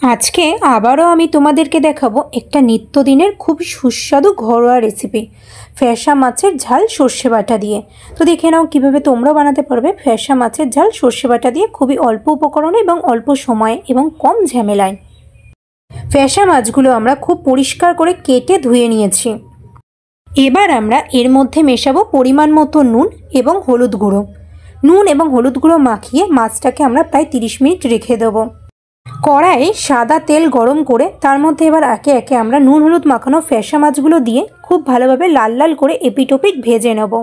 আজকে আবারও আমি তোমাদেরকে দেখাবো একটা নিত্যদিনের খুব সুস্বাদু ঘরোয়া রেসিপি, ফ্যাসা মাছের ঝাল সর্ষে বাটা দিয়ে। তো দেখে নাও কিভাবে তোমরা বানাতে পারবে ফ্যাসা মাছের ঝাল সর্ষে বাটা দিয়ে, খুবই অল্প উপকরণে এবং অল্প সময়ে এবং কম ঝামেলায়। ফ্যাসা মাছগুলো আমরা খুব পরিষ্কার করে কেটে ধুয়ে নিয়েছি। এবার আমরা এর মধ্যে মেশাবো পরিমাণ মতো নুন এবং হলুদ গুঁড়ো। নুন এবং হলুদ গুঁড়ো মাখিয়ে মাছটাকে আমরা প্রায় 30 মিনিট রেখে দেবো। কড়াইয়ে সাদা তেল গরম করে তার মধ্যে এবার একে একে আমরা নুন হলুদ মাখানো ফ্যাসা মাছগুলো দিয়ে খুব ভালোভাবে লাল লাল করে এপিটোপিট ভেজে নেব।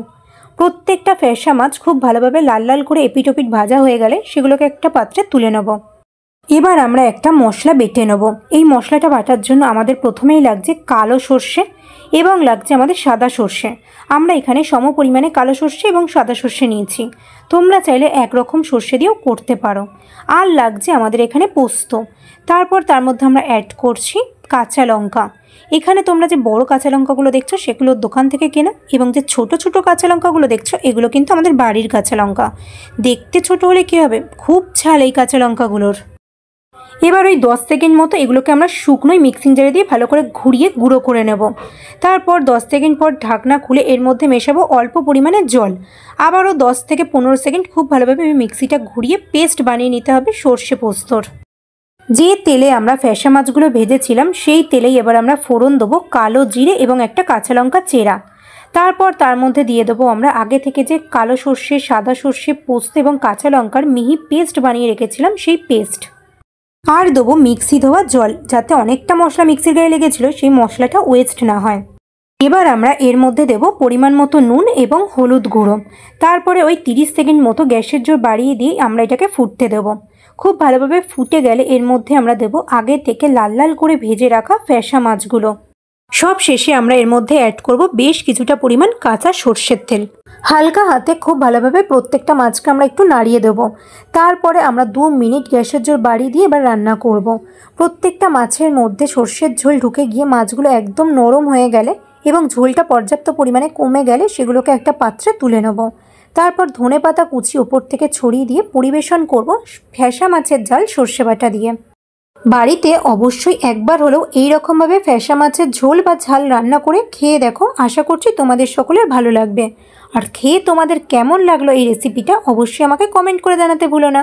প্রত্যেকটা ফ্যাসা মাছ খুব ভালোভাবে লাল লাল করে এপিটোপিট ভাজা হয়ে গেলে সেগুলোকে একটা পাত্রে তুলে নেব। এবার আমরা একটা মশলা বেটে নেব। এই মশলাটা বাটার জন্য আমাদের প্রথমেই লাগছে কালো সর্ষে এবং লাগছে আমাদের সাদা সর্ষে। আমরা এখানে সম পরিমাণে কালো সর্ষে এবং সাদা সর্ষে নিয়েছি, তোমরা চাইলে একরকম সর্ষে দিয়েও করতে পারো। আর লাগছে আমাদের এখানে পোস্ত। তারপর তার মধ্যে আমরা অ্যাড করছি কাঁচা লঙ্কা। এখানে তোমরা যে বড় কাঁচা লঙ্কাগুলো দেখছো সেগুলো দোকান থেকে কেনা, এবং যে ছোট ছোট কাঁচা লঙ্কাগুলো দেখছো এগুলো কিন্তু আমাদের বাড়ির কাঁচা লঙ্কা। দেখতে ছোট হলে কী হবে, খুব ঝাল এই কাঁচা লঙ্কাগুলোর। এবার ওই 10 সেকেন্ড মতো এগুলোকে আমরা শুকনোই মিক্সিং জারে দিয়ে ভালো করে ঘুরিয়ে গুঁড়ো করে নেব। তারপর 10 সেকেন্ড পর ঢাকনা খুলে এর মধ্যে মেশাবো অল্প পরিমাণে জল। আবারও 10 থেকে 15 সেকেন্ড খুব ভালোভাবে মিক্সিটা ঘুরিয়ে পেস্ট বানিয়ে নিতে হবে সর্ষে পোস্তর। যে তেলে আমরা ফ্যাসা মাছগুলো ভেজেছিলাম সেই তেলেই এবার আমরা ফোড়ন দেবো কালো জিরে এবং একটা কাঁচা লঙ্কা চেরা। তারপর তার মধ্যে দিয়ে দেবো আমরা আগে থেকে যে কালো সর্ষে, সাদা সর্ষে, পোস্ত এবং কাঁচা লঙ্কার মিহি পেস্ট বানিয়ে রেখেছিলাম সেই পেস্ট। আর দেবো মিক্সি ধোয়া জল, যাতে অনেকটা মশলা মিক্সির গায়ে লেগেছিলো সেই মশলাটা ওয়েস্ট না হয়। এবার আমরা এর মধ্যে দেব পরিমাণ মতো নুন এবং হলুদ গুঁড়ো। তারপরে ওই 30 সেকেন্ড মতো গ্যাসের জোর বাড়িয়ে দিয়ে আমরা এটাকে ফুটতে দেবো। খুব ভালোভাবে ফুটে গেলে এর মধ্যে আমরা দেবো আগে থেকে লাল লাল করে ভেজে রাখা ফ্যাসা মাছগুলো। সব শেষে আমরা এর মধ্যে অ্যাড করব বেশ কিছুটা পরিমাণ কাঁচা সর্ষের তেল। হালকা হাতে খুব ভালোভাবে প্রত্যেকটা মাছকে আমরা একটু নাড়িয়ে দেবো। তারপরে আমরা 2 মিনিট গ্যাসের জোর বাড়িয়ে দিয়ে এবার রান্না করব। প্রত্যেকটা মাছের মধ্যে সর্ষের ঝোল ঢুকে গিয়ে মাছগুলো একদম নরম হয়ে গেলে এবং ঝোলটা পর্যাপ্ত পরিমাণে কমে গেলে সেগুলোকে একটা পাত্রে তুলে নেব। তারপর ধনেপাতা কুচি ওপর থেকে ছড়িয়ে দিয়ে পরিবেশন করব ফ্যাসা মাছের ঝাল সর্ষে বাটা দিয়ে। বাড়িতে অবশ্যই একবার হলেও এই রকমভাবে ফ্যাসা মাছের ঝোল বা ঝাল রান্না করে খেয়ে দেখো, আশা করছি তোমাদের সকলের ভালো লাগবে। আর খেয়ে তোমাদের কেমন লাগলো এই রেসিপিটা অবশ্যই আমাকে কমেন্ট করে জানাতে ভুলো না।